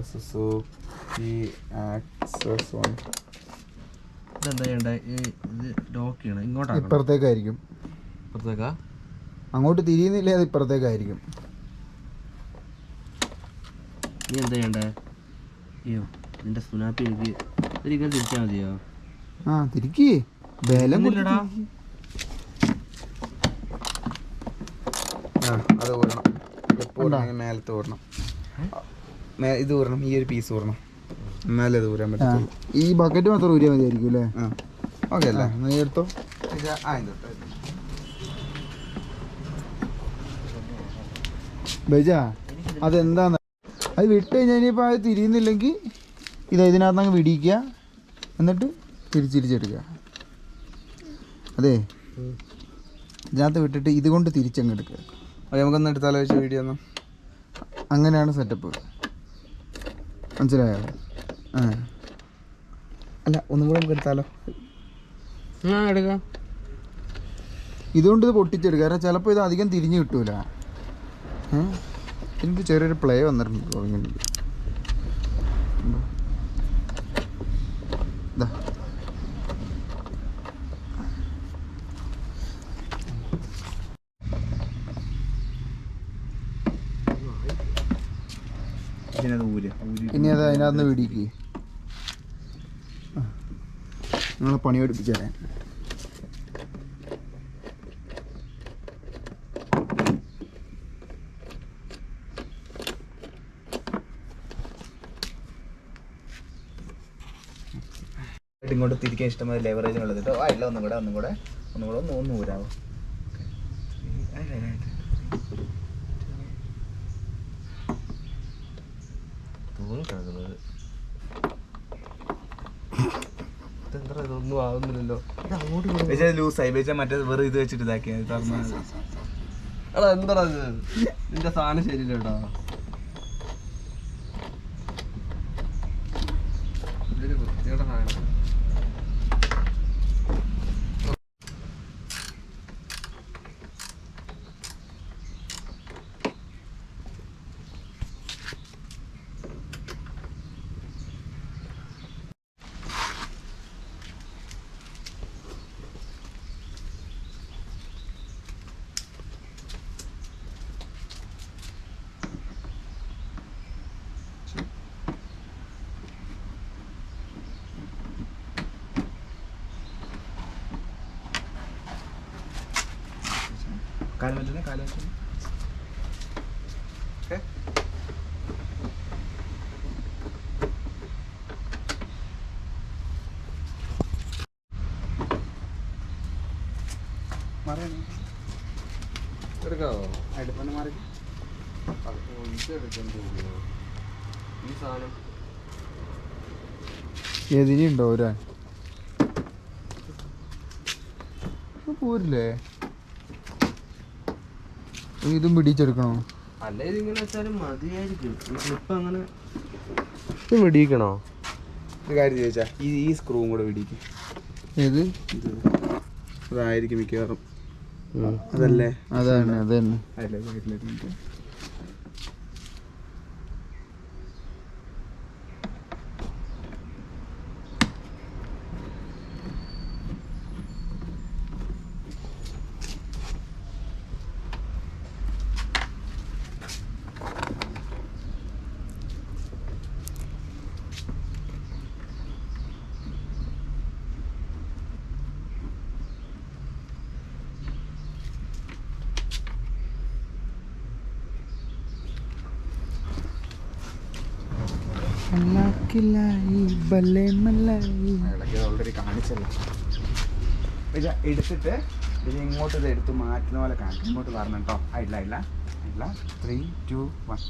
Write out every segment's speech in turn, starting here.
Suzuki access 1. ഇതെന്താ ചെയ്യണ്ടേ? ഇത് ലോക്ക് ചെയ്യണം. ഇങ്ങോട്ടാണ് ഇപ്പുറത്തേക്കായിരിക്കും. ഇപ്പുറത്തേക്കാ? അങ്ങോട്ട് തിരിയുന്നില്ലേ, അത് ഇപ്പുറത്തേക്കായിരിക്കും. നീ എന്താ ചെയ്യണ്ടേ? അയ്യോ നിന്റെ സുനാപ്പി എനിക്ക് ഒരിക്കലും തിരിച്ചാൽ മതിയോ? ആ തിരിക്കേ ബലം ഇല്ലടാ. അത് ഊരണം. മേലത്ത് ഊരണം. ഇത് ഊരണം. ഈ ഒരു പീസ് ഊരണം. എന്നാലേ അത് ഊരാൻ പറ്റും. ഈ ബക്കറ്റ് മാത്രം ഊരിയാൽ മതിയായിരിക്കും അല്ലേ? ഓക്കെ അല്ലേ? നീ എടുത്തോ. ബൈജാ അതെന്താന്ന് അത് വിട്ട് കഴിഞ്ഞാൽ ഇനിയിപ്പോൾ അത് തിരിയുന്നില്ലെങ്കിൽ ഇതിനകത്ത് അങ്ങ് വിടിയിക്കുക, എന്നിട്ട് തിരിച്ചെടുക്കുക. അതെ ഇതിനകത്ത് വിട്ടിട്ട് ഇതുകൊണ്ട് തിരിച്ചങ്ങ് എടുക്കുക. ഓക്കെ നമുക്കൊന്ന് എടുത്താലോ വെച്ചാൽ വീഡിയോ ഒന്നും. അങ്ങനെയാണ് സെറ്റപ്പ്. മനസ്സിലായോ? അല്ല ഒന്നും കൂടെ നമുക്ക് എടുത്താലോ? എടുക്കാം. ഇതുകൊണ്ട് ഇത് പൊട്ടിച്ചെടുക്കുക. കാരണം ചിലപ്പോൾ ഇത് അധികം തിരിഞ്ഞ് കിട്ടൂല. എനിക്ക് ചെറിയൊരു പ്ലേ വന്നിട്ടുണ്ട്. ഇങ്ങനെ ഇനി അത് അതിനകത്ത് വിടിക്ക്. നിങ്ങളെ പണി പഠിപ്പിച്ചു തരാൻ. ഇങ്ങോട്ട് തിരിക്കാൻ ഇഷ്ടംമാതിരി ലെവറേജിനുള്ളത് കേട്ടോ. ഇല്ല ഒന്നും കൂടെ ഒന്ന് ഊരാവോ. ഇതൊന്നും ആവുന്നില്ലല്ലോ. ലൂസായി മറ്റേ വെറുതെ ഇത് വെച്ചിട്ട് ഇതാക്കിയാ എടാ എന്താ നിന്റെ സാധനം ശരിയില്ല കേട്ടോ. ഇതൊരു വൃത്തിയുടെ സാധനം. കാലം വെച്ചേ ഓക്കെ. എടുക്കാവോ? അടുപ്പന്നെ മാറി ഈ സാധനം ഏതിനുണ്ടോ ഒരാൻ പോരില്ലേ? ഇതും പിടിച്ചെടുക്കണോ? അല്ല ഇതിങ്ങനെ വെച്ചാലും മതിയായിരിക്കും. ഇപ്പൊ അങ്ങനെ ഇത് വെടിയിക്കണോ? ഒരു കാര്യം ചോദിച്ചാ ഈ സ്ക്രൂവും കൂടെ പിടിക്കും. ഏത്? അതായിരിക്കും മിക്കവാറും. അതല്ലേ? അതാണ് അതന്നെ. ഓൾറെഡി കാണിച്ചല്ലോ. എടുത്തിട്ട് ഇത് ഇങ്ങോട്ട് ഇത് എടുത്ത് മാറ്റുന്ന പോലെ കാണിക്കും. ഇങ്ങോട്ട് പറഞ്ഞു കേട്ടോ. ഇല്ല 3, 2, 1.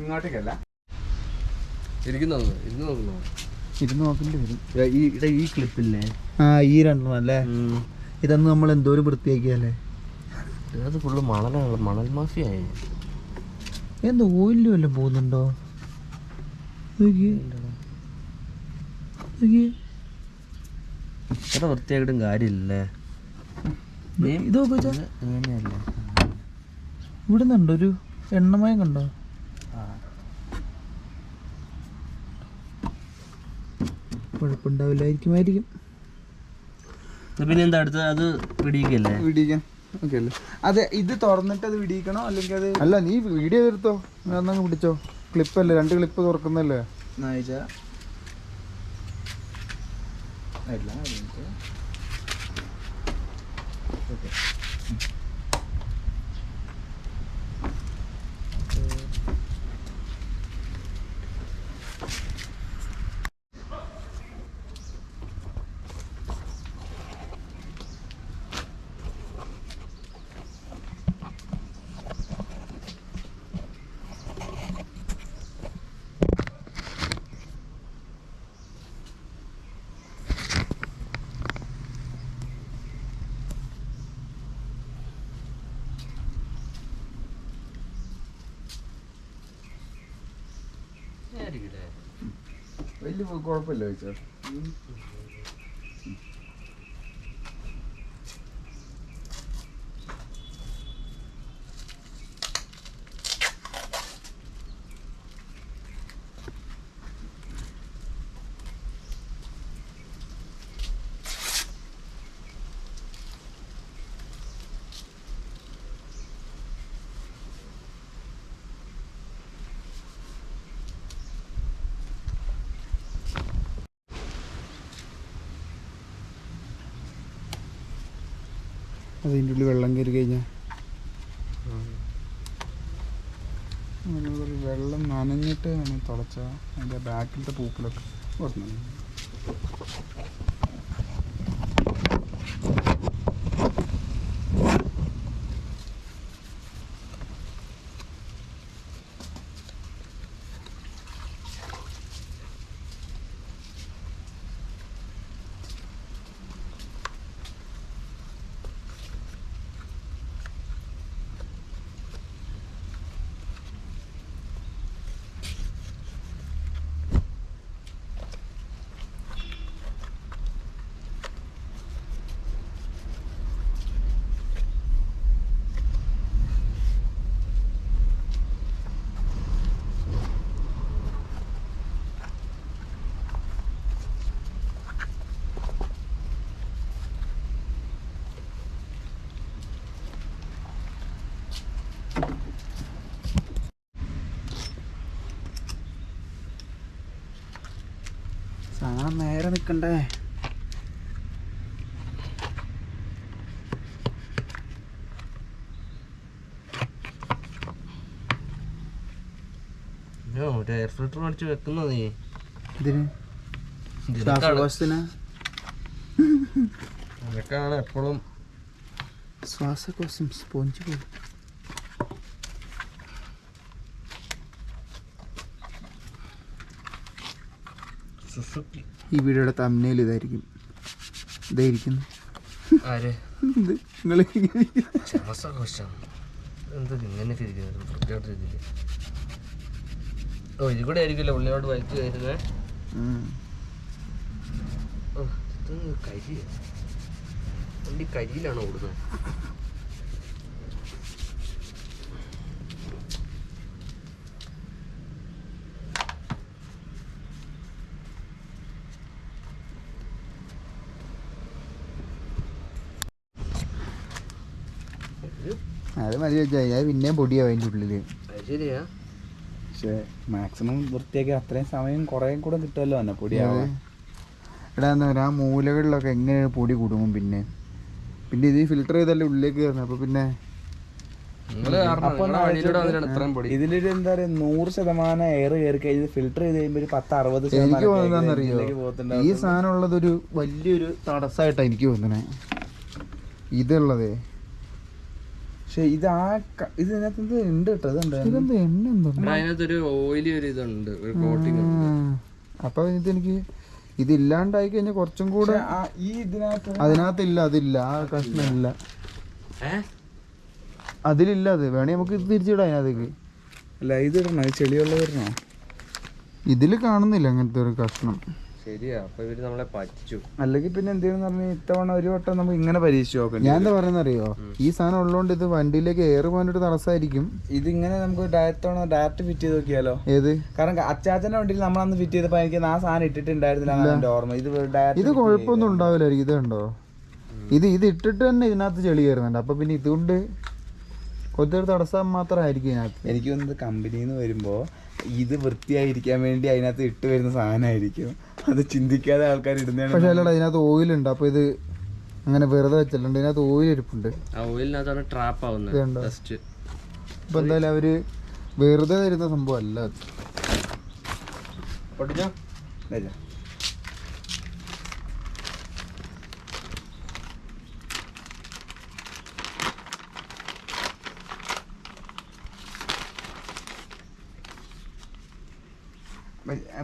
ഇങ്ങോട്ടേക്കല്ല, ഇരുന്ന് നോക്കേണ്ടി വരും. ഈ ക്ലിപ്പില്ലേ? ഈ രണ്ടെണ്ണം അല്ലേ? ഇതൊന്നും നമ്മൾ എന്തോരം വൃത്തിയാക്കിയല്ലേ. അത് ഫുള്ള് മണലാണ്. മണൽ മാഫിയായി. എന്താ ഓയിലും വല്ലതും പോകുന്നുണ്ടോ? വൃത്തിയാക്കിയിട്ടും കാര്യമില്ലല്ലേ. ഇതൊക്കെ അങ്ങനെയല്ലേ ഇവിടെ നിന്നുണ്ടോ ഒരു എണ്ണമയം കണ്ടോ? കുഴപ്പമുണ്ടാവില്ലായിരിക്കുമായിരിക്കും. പിന്നെ എന്താ അടുത്ത അത് പിടിക്കല്ലേ? വിടിയിക്കാൻ ഓക്കെ അല്ലേ? അതെ, ഇത് തുറന്നിട്ട് അത് വിടിയിക്കണോ അല്ലെങ്കിൽ അത്? അല്ല, നീ വീഡിയോ എടുത്തോ, എന്നങ്ങ് പിടിച്ചോ. ക്ലിപ്പല്ലേ, 2 ക്ലിപ്പ് തുറക്കുന്നല്ലേ? വലിയ കുഴപ്പമില്ല ചോദിച്ചാൽ. അതിൻ്റെ ഉള്ളിൽ വെള്ളം കയറി കഴിഞ്ഞാൽ വെള്ളം നനഞ്ഞിട്ട് തുടച്ചാൽ അതിൻ്റെ ബാക്കിലത്തെ പൂപ്പിലൊക്കെ ഓർമ്മ. സാധനം നേരെ നിൽക്കണ്ടേ? എയർ ഫിൽറ്റർ മേടിച്ച് വെക്കുന്ന നീ ഇതിന് ശ്വാസകോശത്തിന് അതൊക്കെയാണ് എപ്പോഴും ശ്വാസകോശം സ്പോഞ്ച് പോകും. ഈ വീഡിയോയുടെ തമ്മിൽ ഇതായിരിക്കും. ഇതായിരിക്കുന്നു ശ്വാസകോശം എന്താ ഇങ്ങനെയൊക്കെ ഇരിക്കുന്നത് പ്രത്യേക രീതിയിൽ. ഓ, ഇത് കൂടെ ആയിരിക്കില്ല ഉള്ളിലോട്ട് വലിച്ചു കയറുന്നത്. കരി വണ്ടി കരിയിലാണോ ഓടുന്നത്? അത് മതി വെച്ചാൽ അത് പിന്നെയും പൊടിയാവും അതിൻ്റെ ഉള്ളിൽ. ശരിയാ, പക്ഷേ മാക്സിമം വൃത്തിയാക്കി അത്രയും സമയം കുറേ കൂടെ കിട്ടുമല്ലോ തന്നെ പൊടിയാവാൻ. എടാ എന്താ പറയുക, ആ മൂലകളിലൊക്കെ എങ്ങനെ പൊടി കുടുങ്ങും. പിന്നെ ഇത് ഫിൽറ്റർ ചെയ്തല്ലേ ഉള്ളിലേക്ക് കയറുന്നത്. അപ്പോൾ പിന്നെ ഇതിലൊരു എന്താ പറയുക 100% എയർ കയറി കഴിഞ്ഞ് ഫിൽറ്റർ ചെയ്ത് കഴിയുമ്പോൾ ഒരു 10-60 എനിക്ക് തോന്നുന്നറിയോ, ഈ സാധനം ഉള്ളതൊരു വലിയൊരു തടസ്സമായിട്ടാണ് എനിക്ക് തോന്നണേ ഇതുള്ളതേ. പക്ഷെ ഇത് ഇതിനകത്ത് ഉണ്ട് കേട്ടോ. ഇതെന്താ എണ്ണ അതിനകത്തൊരു ഓയിലി ഒരു ഇതുണ്ട്, ഒരു കോട്ടിങ്. അപ്പൊ ഇതെനിക്ക് ഇതില്ലാണ്ടായി കഴിഞ്ഞാൽ കുറച്ചും കൂടെ അതിനകത്തില്ല, അതില്ല, ആ കഷ്ണമില്ല, അതിലില്ല. അത് വേണേ നമുക്ക് ഇത് തിരിച്ചിടാം അതിനകത്തേക്ക്. അല്ല, ഇതിടണോ? ചെളിയുള്ള വരണോ? ഇതിൽ കാണുന്നില്ല അങ്ങനത്തെ ഒരു കഷ്ണം. ശരിയാ, അപ്പൊ ഇവര് നമ്മളെ പറ്റിച്ചു. അല്ലെങ്കിൽ പിന്നെ എന്തെന്ന് പറഞ്ഞാൽ ഇത്തവണ ഒരു വട്ടം നമുക്ക് ഇങ്ങനെ പരീക്ഷിച്ച് നോക്കാം. ഞാൻ എന്താ പറയുന്ന അറിയോ, ഈ സാധനം ഉള്ളതുകൊണ്ട് ഇത് വണ്ടിയിലേക്ക് എയർ പോകാനൊരു തടസ്സമായിരിക്കും. ഇതിങ്ങനെ നമുക്ക് ഡയറക്റ്റ് ഫിറ്റ് ചെയ്ത് നോക്കിയാലോ? ഏത്? കാരണം അച്ചാച്ചന്റെ വണ്ടിയിൽ നമ്മളന്ന് ഫിറ്റ് ചെയ്തപ്പോ എനിക്ക് ആ സാധനം ഇട്ടിട്ടുണ്ടായിരുന്നില്ല ഓർമ്മ. ഇത് കുഴപ്പമൊന്നും ഉണ്ടാവില്ലായിരിക്കും. ഇത് കണ്ടോ, ഇത് ഇട്ടിട്ട് തന്നെ ഇതിനകത്ത് ചെളി കയറുന്നുണ്ട്. അപ്പൊ പിന്നെ ഇതുകൊണ്ട് കൊച്ചൊരു തടസ്സം മാത്രമായിരിക്കും ഇതിനകത്ത്. എനിക്ക് തോന്നുന്നത് കമ്പനിയിൽ നിന്ന് വരുമ്പോ ഇത് വൃത്തിയായിരിക്കാൻ വേണ്ടി അതിനകത്ത് ഇട്ട് വരുന്ന സാധനമായിരിക്കും. അത് ചിന്തിക്കാതെ ആൾക്കാർ ഇടുന്നതാണ്. പക്ഷേ അല്ലടാ, ഇതിനകത്ത് ഓയിലുണ്ട്. അപ്പൊ ഇത് അങ്ങനെ വെറുതെ വെച്ചിട്ടുണ്ട്. ഇതിനകത്ത് ഓയിൽ ഇരിപ്പുണ്ട്. ഓയിലിനകത്താണ് ട്രാപ്പ് ആവുന്നത്. ഇപ്പൊ എന്തായാലും അവര് വെറുതെ തരുന്ന സംഭവം അല്ല.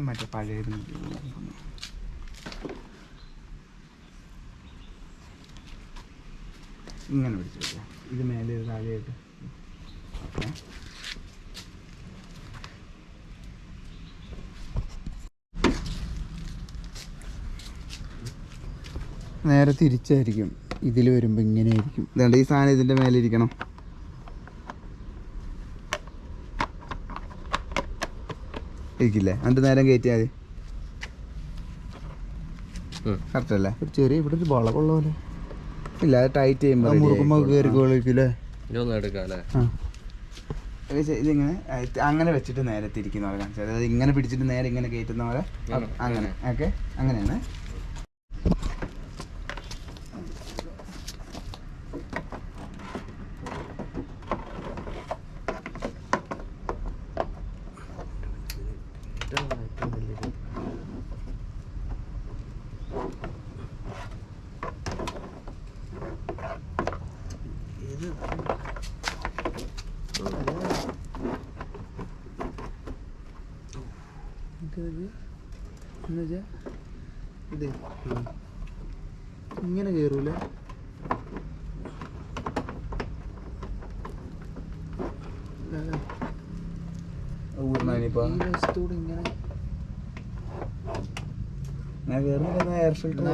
മറ്റേ പഴയത് ഇങ്ങനെ പിടിച്ചു. ഇത് മേലെ താഴെയായിട്ട് നേരെ തിരിച്ചായിരിക്കും. ഇതിൽ വരുമ്പോൾ ഇങ്ങനെയായിരിക്കും. ഇതുകൊണ്ട് ഈ സാധനം ഇതിൻ്റെ മേലെ ഇരിക്കണം. ഇരിക്കില്ലേ? എന്നിട്ട് നേരം കയറ്റിയാൽ മതി. കറക്റ്റ് അല്ലേ? ഒരു ചെറിയ ഇവിടെ ഒരു വളവുള്ള പോലെ ഇല്ല. അത് ടൈറ്റ് ചെയ്യുമ്പോൾ മുറുക്കുമ്പോൾ കയറിക്കോളിരിക്കില്ലേ? ഇതിങ്ങനെ അങ്ങനെ വെച്ചിട്ട് നേരെ തിരിക്കുന്ന പോലെ കാണിച്ചത്. അതായത് ഇങ്ങനെ പിടിച്ചിട്ട് നേരെ ഇങ്ങനെ കയറ്റുന്ന പോലെ. അങ്ങനെ ഓക്കെ, അങ്ങനെയാണ്. ഇതേ ഇങ്ങനെ കയറൂല.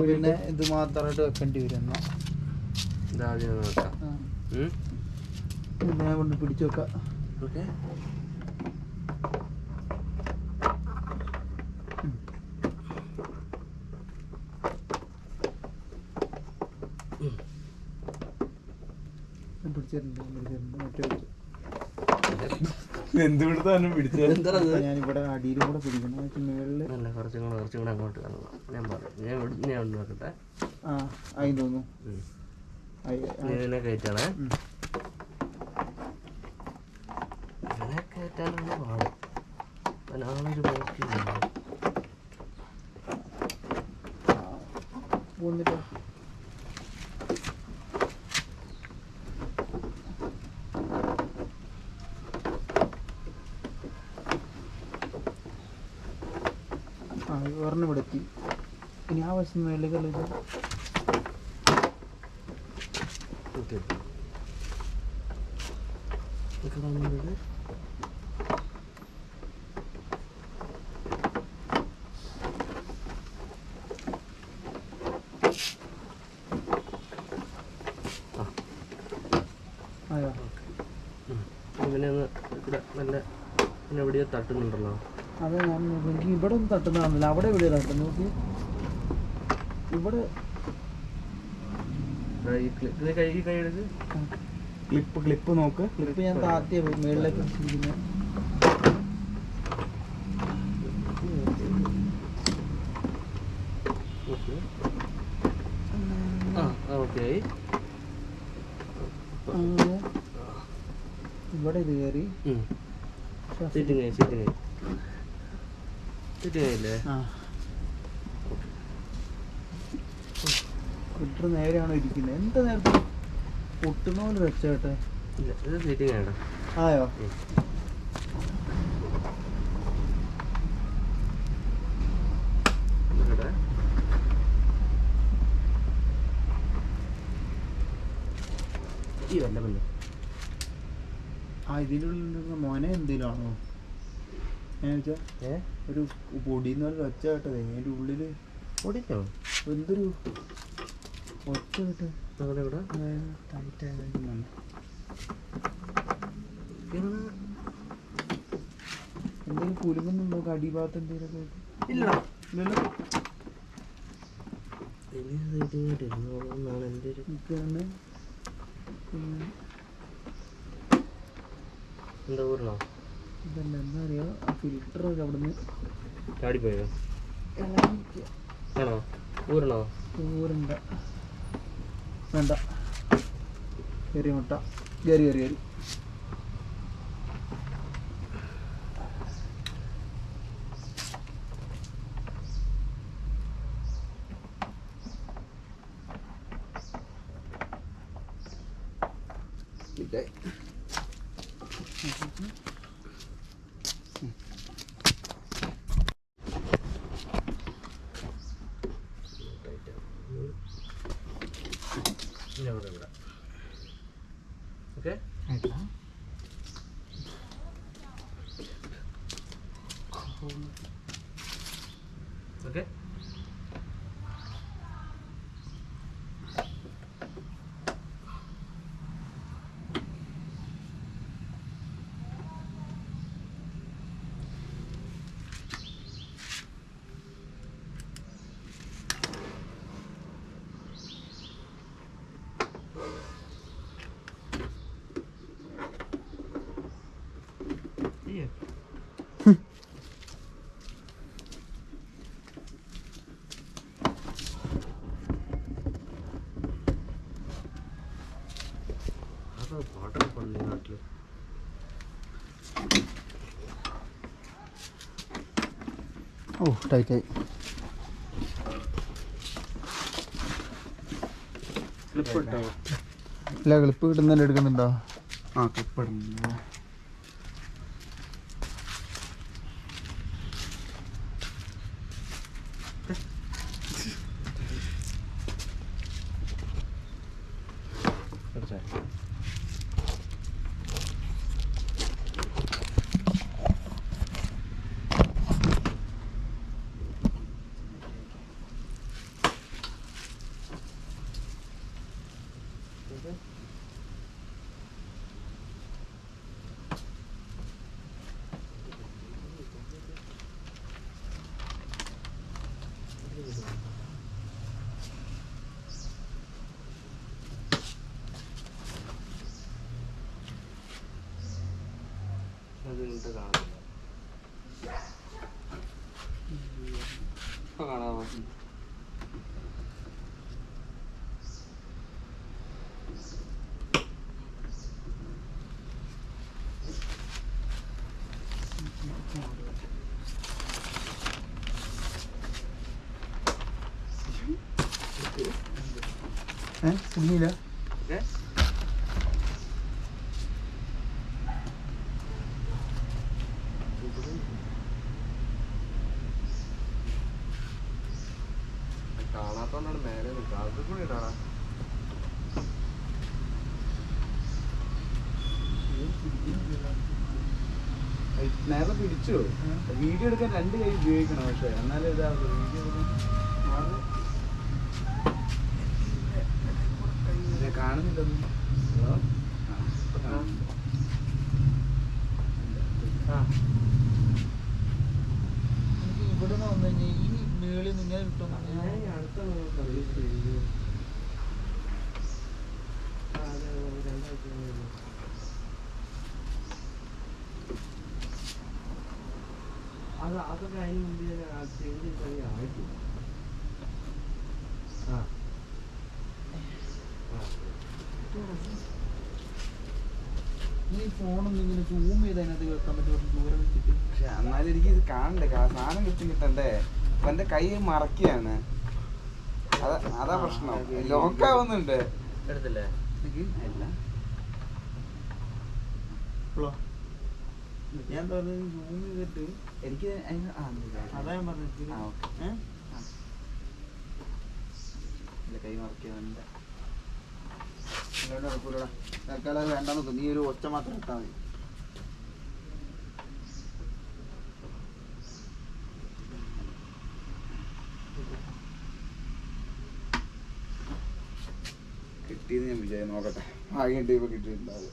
പിന്നെ ഇത് മാത്രമായിട്ട് വെക്കേണ്ടി വരും. ഞാൻ കൊണ്ട് പിടിച്ചു വെക്കാം. ഓക്കെ, ഞാനിവിടെ അടിയിലും കൂടെ പിടിക്കണം. കുറച്ചും കൂടെ അങ്ങോട്ട് ഞാൻ നോക്കട്ടെ. ആയി തോന്നുന്നു. കയറ്റാണേ. കയറ്റാനാണ് പാട്. നാളൊരു പോന്നിട്ടോ. ഒരെണ്ണം ഇവിടെ എത്തി. ഇനി ആ വശം മേളിലേക്കല്ല ഇത്. പിന്നെ നല്ല പിന്നെ എവിടെയോ തട്ടുന്നുണ്ടല്ലോ. അതെ, ഞാൻ എനിക്ക് ഇവിടെ ഒന്നും തട്ടുന്നതാണല്ലോ. അവിടെ എവിടെയോ തട്ടുന്നു. നോക്കി ഇവിടെ ക്ലിപ്പ് നോക്ക്. ക്ലിപ്പ് ഞാൻ താത്തിയ മേളിലേക്ക് വെച്ചിരിക്കുന്നത്. ഇവിടെ ഇത് കയറി ഫിൽറ്റർ നേരെയാണോ ഇരിക്കുന്നത്? എന്താ നേരത്തെ പൊട്ടുന്ന പോലെ വെച്ചേട്ടെ. ആയോ? ഇതിനുള്ളിൽ മോനെ എന്തേലും ആണോ? ഞാൻ ചോദിച്ചാ ഒരു പൊടിന്ന് പറഞ്ഞ ഒച്ച കേട്ടത് അതിൻ്റെ ഉള്ളില് ഓടിക്കോ എന്തൊരു ഒച്ച കേട്ട് അവിടെ ഇവിടെ ടൈറ്റ് ആയിരിക്കുന്നുണ്ട്. എന്തെങ്കിലും കുലുങ്ങുന്നുണ്ടോ അടിഭാഗത്ത് എന്തെങ്കിലുമൊക്കെ ആയിട്ട്? ഇല്ലടാ ഇല്ലല്ലോ. എന്നാണ് എൻ്റെ ഒരു നിൽക്കുകയാണ്. എന്താ ഊരണോ ഇതല്ല എന്താ അറിയോ ആ ഫിൽറ്ററൊക്കെ അവിടെ നിന്ന് ചാടിപ്പോയോ ആണോ ഊരണോ ഊരണ്ട വേണ്ട കയറി മുട്ട കയറി കയറി കയറി ഓക്കെ ഓക്കെ പാട്ടൊക്കെ പണ്ട് നാട്ടില് ഓ ടൈറ്റായി. ക്ലിപ്പ് ഇട്ടോ ഇല്ല ക്ലിപ്പ് കിട്ടുന്നതിൻ്റെ എടുക്കുന്നുണ്ടോ? ആ ക്ലിപ്പ് ഇടുന്നുണ്ടോ? അതിട്ട് കാണുന്നില്ല ഇപ്പൊ കാണാമോ? കുഞ്ഞില്ല ഓക്കെ കാണാത്തോണ്ടാണ് മേലെ നിൽക്കുക അത് കൂടി ഇടാടാ. നേരെ പിടിച്ചോ? വീഡിയോ എടുക്കാൻ രണ്ട് കൈ ഉപയോഗിക്കണം, പക്ഷെ എന്നാലും ഇതാവുള്ളൂ. വീഡിയോ കാണുന്നില്ലൊന്നും. ഇവിടെ നിന്ന് വന്നു കഴിഞ്ഞാൽ ഈ മേളിൽ നിന്ന് ഇങ്ങനെ കിട്ടും. അടുത്ത അത് അതൊക്കെ അതിന് മുമ്പ് ചേഞ്ച് ആയിട്ടില്ല. ഈ ഫോണൊന്നും ഇങ്ങനെ സൂം ചെയ്ത് അതിനകത്ത് വെക്കാൻ പറ്റും, ദൂരം വെച്ചിട്ട്. പക്ഷെ എന്നാലും എനിക്ക് ഇത് കാണണ്ടേ, സാധനം കിട്ടണ്ടേ. അപ്പൊ എന്റെ കൈ മറക്കുകയാണ്, അതാ പ്രശ്നം. ലോക്കാവുന്നുണ്ട്. എടുത്തില്ലേ? ഞാൻ പറഞ്ഞത് സൂം ചെയ്തിട്ട് എനിക്ക് അതാ ഞാൻ പറഞ്ഞത്. കൈ മറക്കുകയാണ്. തൽക്കാലം വേണ്ടെന്ന് നോക്കും, നീ ഒരു ഒച്ച മാത്രം ഇട്ടാൽ മതി. കിട്ടിയെന്ന് ഞാൻ വിചാരിച്ചു. നോക്കട്ടെ, ആകെ ഇപ്പൊ കിട്ടിയിട്ടുണ്ടാവും.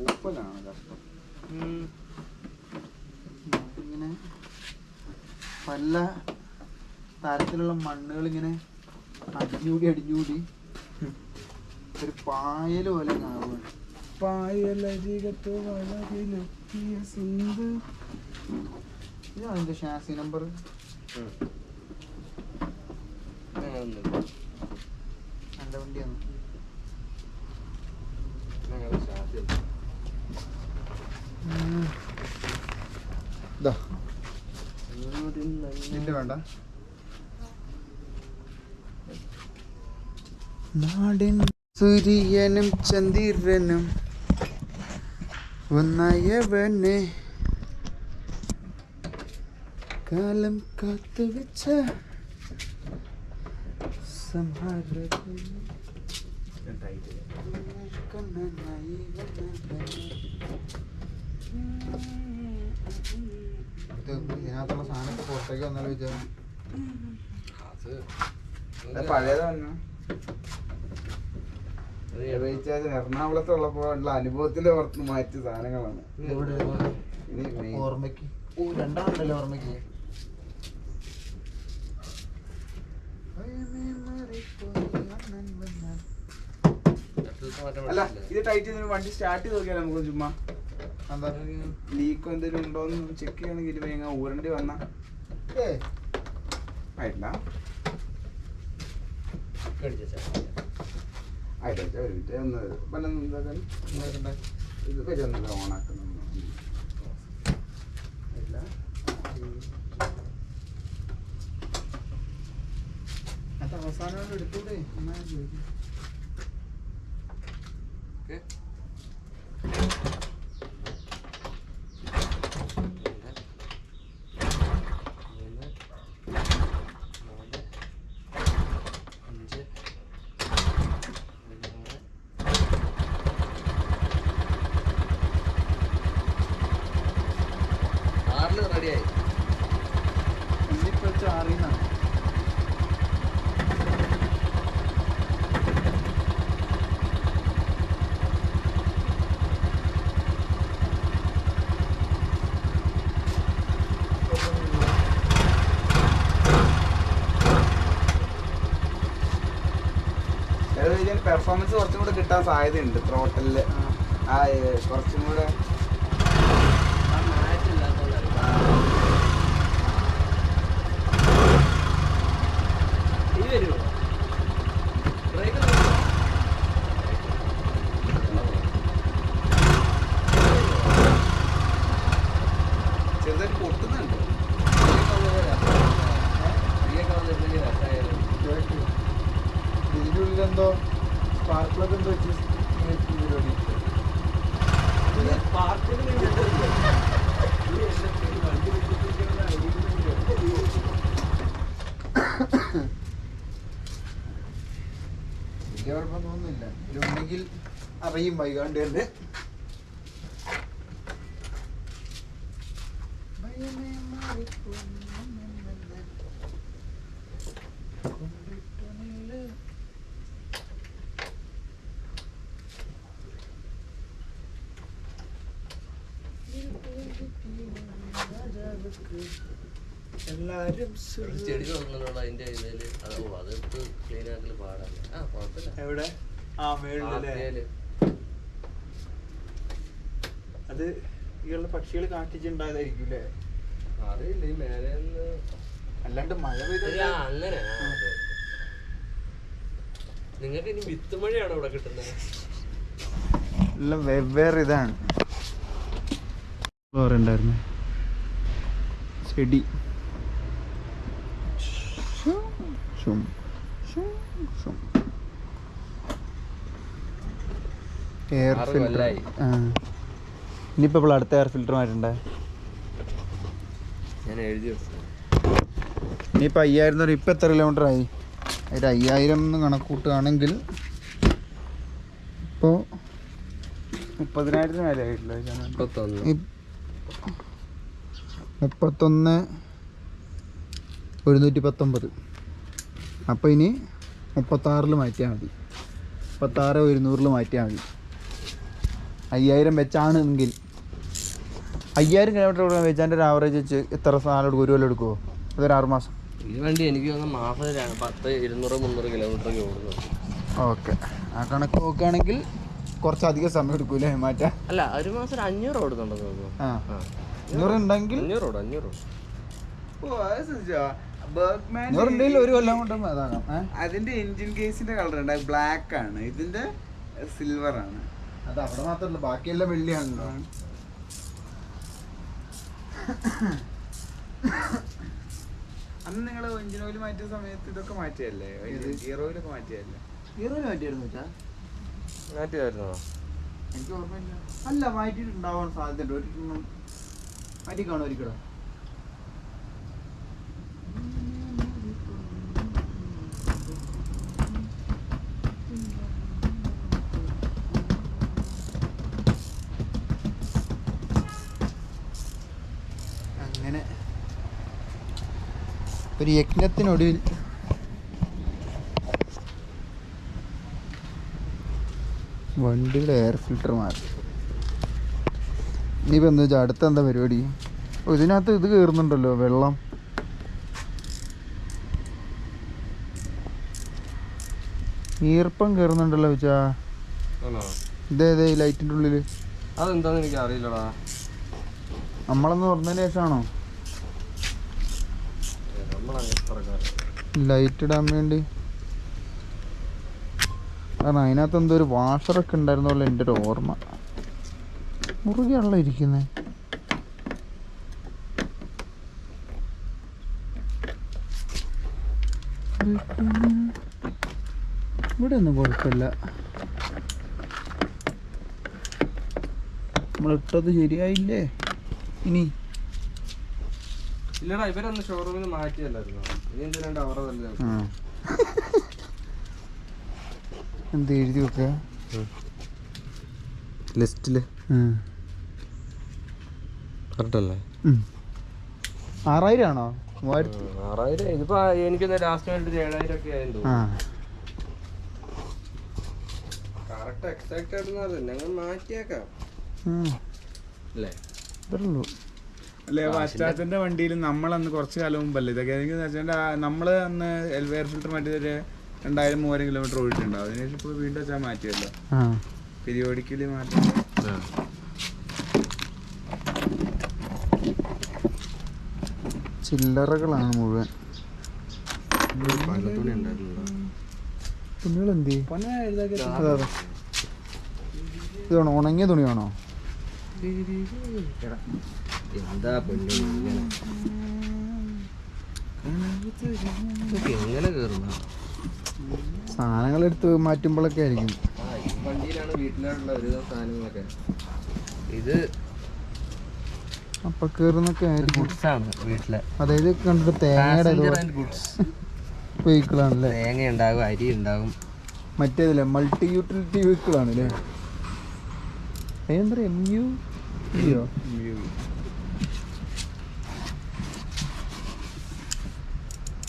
ഊപ്പലാണ് കഷ്ടം. ഇങ്ങനെ പല തരത്തിലുള്ള മണ്ണുകൾ ഇങ്ങനെ അടിഞ്ഞൂടി ഒരു പായൽ പോലെ കാണുകയാണ്. പായലരികത്ത് വളരിലെത്തിയ സിന്ധു. ഇതാണ് എൻ്റെ ഷാസി നമ്പർ. എൻ്റെ വണ്ടിയാണ്. ഇതിന്റെ വേണ്ട. നാടിൻ സൂര്യനും ചന്ദ്രനും ഒന്നായവനെ കാലം കാത്തുവെച്ച ഇതിനകത്തുള്ള സാധനമൊക്കെ പുറത്തേക്ക് വന്നാലും വിചാരം പഴയതാണ്. എറണാകുളത്തുള്ളപ്പോ ഉള്ള അനുഭവത്തിന്റെ പുറത്ത് മാറ്റിയ സാധനങ്ങളാണ്. ഓർമ്മയ്ക്ക് രണ്ടാണല്ലോ ഓർമ്മയ്ക്ക്. അല്ല, ഇത് ടൈറ്റ് ചെയ്ത് വണ്ടി സ്റ്റാർട്ട് ചെയ്ത് നോക്കിയാൽ നമുക്ക് ചുമ്മാ എന്താ ലീക്കോ എന്തെങ്കിലും ഉണ്ടോന്ന് ചെക്ക് ചെയ്യണമെങ്കിൽ വേഗം ഊരണ്ടി വന്ന ആയിട്ടില്ല. ആയിട്ടാ ഒരു മിനിറ്റ് ഒന്ന് പല ഇത് വരുന്നില്ല, ഓണാക്കുന്നു. അത് അവസാനം എടുത്തൂടെ എന്നാ ചോദിക്കും. റെഡിയായി. എന്നിപ്പോൾ ചാറിന്നാണ്. പെർഫോമൻസ് കുറച്ചും കൂടെ കിട്ടാൻ സാധ്യതയുണ്ട് ത്രോട്ടലില്. ആ കുറച്ചും കൂടെ ചെറുതായിട്ട് പൊട്ടുന്നുണ്ട്. ഇതിൻ്റെ ഉള്ളിലെന്തോ സ്പാർക്കിളൊക്കെ എന്തോ വെച്ച് പരിപാടി. വലിയ കുഴപ്പം തോന്നുന്നില്ല. ഇതിലുണ്ടെങ്കിൽ അറിയും വൈകാണ്ട് തന്നെ. എല്ലാരും ചെടി തോന്നുന്നുണ്ടോ അതിന്റെ ഇതില്? അതെടുത്ത് ക്ലീൻ ആക്കല് പാടാണ്. ആ കുഴപ്പമില്ല. എവിടെ? ആ മേളിലല്ലേ? അത് ഇയാളുടെ പക്ഷികൾ കാട്ടിച്ചുണ്ടായതായിരിക്കും അല്ലേ? അറിയില്ല. ഈ മേലെ അല്ലാണ്ട് മഴ പെയ്ത അങ്ങനെ. നിങ്ങൾക്ക് ഇനി വിത്ത് മഴയാണോ ഇവിടെ കിട്ടുന്നത്? എല്ലാം വെവ്വേറെ ഇതാണ്. ഉണ്ടായിരുന്നു ചെടി ഷും ഷും ഷും. Air 6 filter. കൊല്ലായി. ഇനിയിപ്പോൾ ഇപ്പോൾ അടുത്ത എയർ ഫിൽറ്റർ മാറ്റണ്ടേ? ഞാൻ എഴുതി വെച്ചു. ഇനിയിപ്പോൾ 5000 എന്ന് ഇപ്പം എത്ര കിലോമീറ്റർ ആയി? ഒരു 5000 എന്ന് കണക്കൂട്ടുകയാണെങ്കിൽ ഇപ്പോൾ 30,000 മേലെ ആയിട്ടില്ല. 31,119. അപ്പോൾ ഇനി 36 മാറ്റിയാൽ മതി. 36,100 മാറ്റിയാൽ മതി. 5000 വെച്ചാണെങ്കിൽ 5000 കിലോമീറ്റർ വെച്ചാൽ ഒരു ആവറേജ് വെച്ച് എത്ര സാധനം എടുക്കും? 1 കൊല്ലം എടുക്കുമോ? അതൊരു 6 മാസം. ഈ വണ്ടി എനിക്ക് തോന്നുന്നു മാസം 10-200-300 കിലോമീറ്റർ ഓടുന്നു. ഓക്കെ, ആ കണക്ക് നോക്കുകയാണെങ്കിൽ കുറച്ചധികം സമയം എടുക്കൂലേ മാറ്റാൻ? അല്ല, ഒരു മാസം 500 ഓടുന്നുണ്ടെന്ന് തോന്നുന്നു. 500 ഉണ്ടെങ്കിൽ 500 500. ഉണ്ടെങ്കിൽ 1 കൊല്ലം കൊണ്ട് അതാകാം. അതിന്റെ എൻജിൻ കേസിന്റെ കളർ ഉണ്ട്, ബ്ലാക്ക് ആണ്. ഇതിന്റെ സിൽവർ ആണ്. അത് അവിടെ മാത്രമല്ല, ബാക്കിയെല്ലാം വെള്ളിയാണല്ലോ. അന്ന് നിങ്ങൾ എഞ്ചിൻ ഓയിൽ മാറ്റിയ സമയത്ത് ഇതൊക്കെ മാറ്റിയല്ലേ? ഗിയർ ഓയിലൊക്കെ മാറ്റിയല്ലേ? മാറ്റിയായിരുന്നോ? എനിക്ക് ഓർമ്മയില്ല. അല്ല, മാറ്റിയിട്ടുണ്ടാവാൻ സാധ്യതയുണ്ട്. ഒരു മാറ്റി കാണും ഒരിക്കലും. അങ്ങനെ ഒരു യജ്ഞത്തിനൊടുവിൽ വണ്ടിയുടെ എയർ ഫിൽറ്റർ മാറി. ഇനിയിപ്പോൾ എന്താ വെച്ചാൽ അടുത്ത എന്താ പരിപാടി? ഇതിനകത്ത് ഇത് കയറുന്നുണ്ടല്ലോ, വെള്ളം. ഈർപ്പം കയറുന്നുണ്ടല്ലോ വെച്ചാ. ഇതേതേ ഈ ലൈറ്റിൻ്റെ ഉള്ളിൽ? അതെന്താന്ന് എനിക്ക് അറിയില്ലടാ. നമ്മളെന്ന് പറഞ്ഞതിന് ശേഷമാണോ ലൈറ്റ് ഇടാൻ വേണ്ടി? കാരണം അതിനകത്ത് എന്തോ ഒരു വാഷറൊക്കെ ഉണ്ടായിരുന്നല്ലോ എൻ്റെ ഒരു ഓർമ്മ. മുറുകെയാണല്ലോ ഇരിക്കുന്നത്. ഇവിടെ ഒന്നും കുഴപ്പമില്ല, നമ്മളിട്ടത് ശരിയായില്ലേ? ഇനി ഇല്ലടാ, ഇവരൊന്ന് ഷോറൂമിൽ നിന്ന് മാറ്റിയല്ലായിരുന്നോ? ഇനി എന്തിനാണ്ട് അവരുടെ തന്നെ എന്ത് എഴുതി വെക്കുക ലിസ്റ്റില്? കറക്റ്റല്ലേ? 6000 ആണോ? 6000. ഇതിപ്പോ എനിക്ക് ലാസ്റ്റ് വേണ്ടി 7000 ഒക്കെ ആയെന്ന് തോന്നുന്നു. കറക്റ്റ് എക്സാക്ട് ആയിട്ട് ഞങ്ങൾ മാറ്റിയേക്കാം അല്ലേ? ഇത്രയുള്ളൂ. അല്ലേ, അച്ചാച്ചന്റെ വണ്ടിയിൽ നമ്മളന്ന് കുറച്ച് കാലം മുമ്പല്ലേ ഇതൊക്കെ? എനിക്ക് നമ്മള് അന്ന് എയർ ഫിൽറ്റർ മാറ്റിയത് 2000-3000 കിലോമീറ്റർ ഓടിയിട്ടുണ്ടാവും. അതിനുശേഷം ഇപ്പോൾ വീണ്ടും വെച്ചാൽ മാറ്റിയല്ലോ, പീരിയോഡിക്കലി മാറ്റി. ചില്ലറകളാണ് മുഴുവൻ. തുണികൾ എന്ത്? ഇതാണോ ഉണങ്ങിയ തുണിയാണോ? എന്താ എങ്ങനെ കേറുന്ന സാധനങ്ങൾ എടുത്ത് മാറ്റുമ്പോഴൊക്കെ ആയിരിക്കും. വണ്ടിയിലാണ് വീട്ടിലുള്ള ഒരു സാധനങ്ങളൊക്കെ. ഇത് അപ്പൊ കേറുന്നൊക്കെ ആയിരിക്കും. വീട്ടിലെ അതായത് കണ്ടിട്ട് തേങ്ങയുടെ വെഹിക്കിളാണല്ലേ? തേങ്ങ ഉണ്ടാകും, അരി ഉണ്ടാകും. മറ്റേതല്ലേ മൾട്ടി യൂട്ടിലിറ്റി വെഹിക്കിളാണല്ലേ? എന്താ MU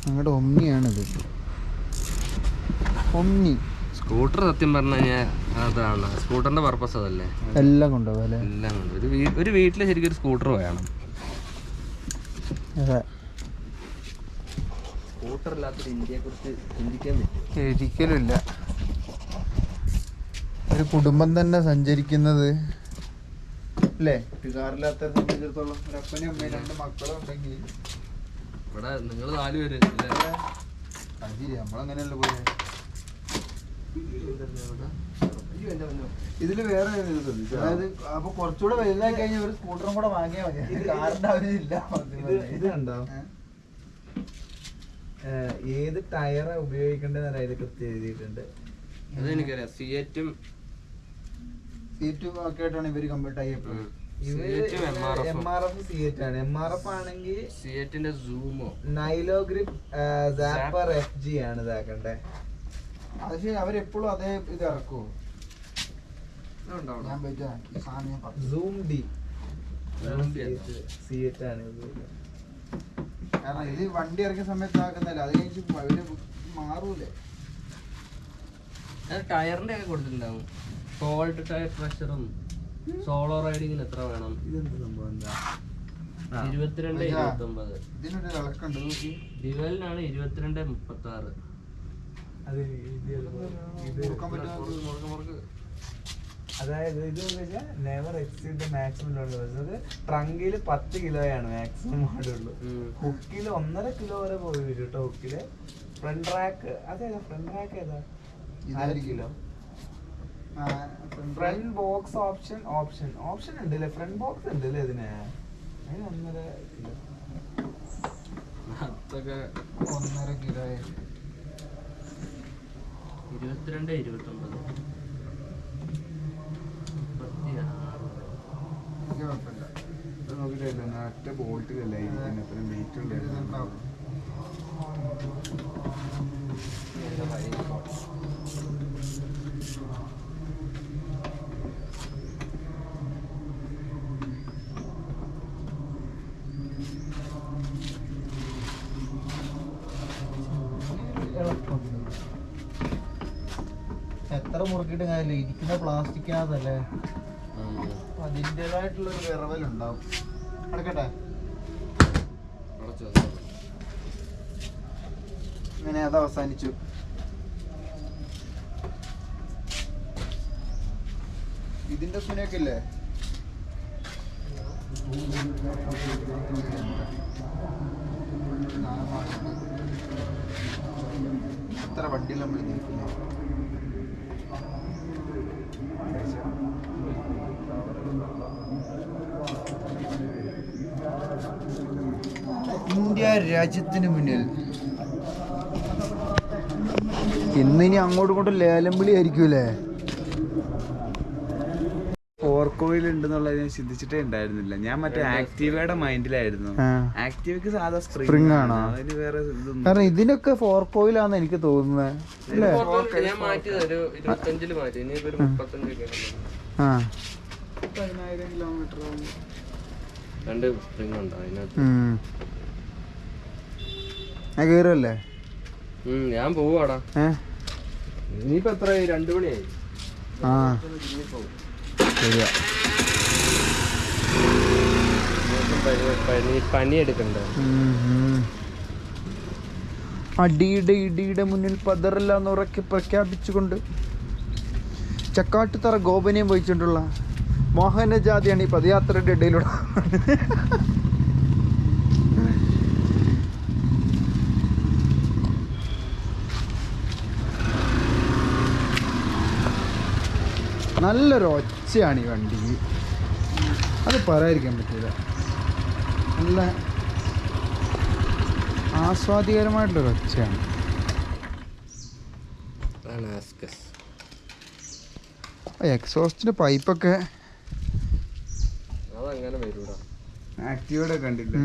ഞങ്ങളുടെ ഒമ്നിയാണിത്. ഒമ്നി സ്കൂട്ടർ സത്യം പറഞ്ഞു കഴിഞ്ഞാൽ അതാണ് സ്കൂട്ടറിന്റെ പർപ്പസ്. അതല്ലേ എല്ലാം കൊണ്ടുപോകും അല്ലേ? എല്ലാം കൊണ്ട് ഒരു വീട്ടിൽ ശരിക്കും ഒരു സ്കൂട്ടർ വേണം. അതെ, സ്കൂട്ടർ ഇല്ലാത്തൊരു ഇന്ത്യയെ കുറിച്ച് ചിന്തിക്കാൻ പറ്റും? ഒരിക്കലും ഇല്ല. ഒരു കുടുംബം തന്നെ സഞ്ചരിക്കുന്നത് അല്ലേ? കാറില്ലാത്ത സംബന്ധിച്ചിടത്തോളം ഒരു അപ്പനും അമ്മയും 2 മക്കളും ഉണ്ടെങ്കിൽ ഇവിടെ നിങ്ങൾ 4 പേര് നമ്മളങ്ങനെയല്ല പോയെ. ഇതില് വേറെ അതായത് അപ്പൊ കുറച്ചുകൂടെ വലുതാക്കി കഴിഞ്ഞാൽ ഒരു സ്കൂട്ടറും കൂടെ വാങ്ങിയാൽ മതി. കാറിന്റെ ആവശ്യമില്ല. ഇത് കണ്ടോ? ഏത് ടയറാ ഉപയോഗിക്കേണ്ടതെന്ന് അതിൽ കൃത്യം എഴുതിയിട്ടുണ്ട്. അതെനിക്കറിയാം. സിയറ്റും സീറ്റും ഒക്കെ ആയിട്ടാണ് ഇവര് കമ്പ്യൂട്ടർ ചെയ്യപ്പെടുന്നത്. MRF സിയറ്റ് ആണ്. MRF ആണെങ്കിൽ സിയറ്റിന്റെ സൂമോ നൈലോ ഗ്രിപ്പ് സാപ്പർ FG ആണ് ഇതാക്കണ്ടേ. അത് അവരെപ്പോഴും അതേ ഇത് ഇറക്കുമോ? ഞാൻ സൂം ഡി സിയറ്റ് ആണ് ഇത്. കാരണം ഇത് വണ്ടി ഇറങ്ങിയ സമയത്ത് ആക്കുന്നല്ല, അത് കഴിഞ്ഞ് അവര് മാറൂലേ. ടയറിന്റെ ഒക്കെ കൊടുത്തിട്ടുണ്ടാവും. സോൾട്ട് ടയർ പ്രഷറും സോളോ റൈഡിങ്ങിന് എത്ര വേണം? ഇതെന്ത് സംഭവം? എന്താ 22 29. ഇതിനൊരു ഇളക്കുണ്ട് നോക്കി. ഡിവലിനാണ് 22 36. അത് കൊടുക്കാൻ പറ്റുന്ന അതായത് ഇത് never exceed the maximum load. ട്രങ്കില് 10 കിലോയാണ് മാക്സിമം ആടുള്ളൂ. ഹുക്കില് 1.5 കിലോ വരെ പോയി വരും കേട്ടോ. ഹുക്കില് ഫ്രണ്ട് റാക്ക് അതേതാ? ഫ്രണ്ട് റാക്ക് ഏതാ? 1/2 കിലോ. ഫ്രണ്ട് ബോക്സ് ഓപ്ഷൻ ഉണ്ട് അല്ലേ? ഫ്രണ്ട് ബോക്സ് ഉണ്ട് അല്ലേ ഇതിന്? അതിന് 1.5 കിലോ. അതൊക്കെ 1.5 കിലോ 22 29 കുഴപ്പമില്ല. നോക്കിയിട്ടില്ല, ഒറ്റ ബോൾട്ടിലല്ല ഇരിക്കുന്നത്. എത്രയും വെയിറ്റ് ഉണ്ടായിരുന്നു. എത്ര മുറുക്കിയിട്ട് കാര്യമില്ല, ഇരിക്കുന്ന പ്ലാസ്റ്റിക്കിനകത്തല്ലേ, അതിൻ്റെതായിട്ടുള്ളൊരു വിറവലുണ്ടാവും. അടക്കട്ടെ. അങ്ങനെ അത് അവസാനിച്ചു. ഇതിന്റെ സുനയൊക്കെ ഇല്ലേ? എത്ര വണ്ടിയിൽ നമ്മൾ നിൽക്കുന്നത്. ഇന്ത്യ രാജ്യത്തിന് മുന്നിൽ ഇന്നിനി അങ്ങോട്ടും ഇങ്ങോട്ടും ലേലം വിളി ആയിരിക്കൂലേ? ഫോർക്കോയിൽ ഉണ്ടെന്നുള്ളത് ഞാൻ ചിന്തിച്ചിട്ടേ ഉണ്ടായിരുന്നില്ല. ഞാൻ മറ്റേ ആക്റ്റീവയുടെ മൈൻഡിലായിരുന്നു. ആക്റ്റീവക്ക് സാധാ സ്പ്രിംഗ് ആണോ? അതിന് വേറെ ഇതൊന്നും. കാരണം ഇതിനൊക്കെ ഫോർക്കോയിലാന്ന് എനിക്ക് തോന്നുന്നത് അല്ലേ? ഞാൻ മാറ്റിയത് ഒരു 25 മാറ്റി. ഇനി ഒരു 35 ആ 10,000 കിലോമീറ്റർ 2 സ്പ്രിംഗ് ഉണ്ടോ അതിനകത്ത്? ഞാൻ കയറുമല്ലേ? ഞാൻ പോവാടാ. ഇനിയിപ്പോ എത്രയായി? 2 മണിയായി. ആ ശരിയാ. പണിയെടുക്കണ്ടേ? അടിയുടെ ഇടിയുടെ മുന്നിൽ പതറില്ല എന്ന് ഉറക്കെ പ്രഖ്യാപിച്ചുകൊണ്ട് ചക്കാട്ടുതറ ഗോപനീയം വഹിച്ചുകൊണ്ടുള്ള മോഹനജാതിയാണ് ഈ പദയാത്രയുടെ ഇടയിലൂടെ. നല്ലൊരു ഒച്ചയാണ് ഈ വണ്ടിക്ക്, അത് പറയാതിരിക്കാൻ പറ്റില്ല. നല്ല ആസ്വാദികരമായിട്ടുള്ളൊരു ഒച്ചയാണ്. എക്സോസ്റ്റിന്റെ പൈപ്പൊക്കെ അതങ്ങനെ വരൂടാ. ആക്റ്റീവയുടെ കണ്ടില്ല.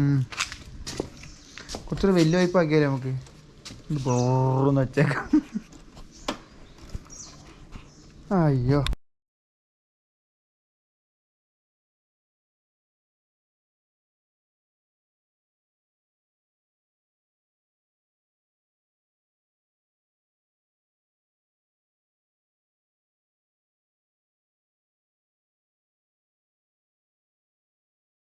കുറച്ചൊരു വലിയ പൈപ്പ് ആക്കിയാലേ നമുക്ക് ബോറെന്ന് വെച്ചേക്കാം. അയ്യോ.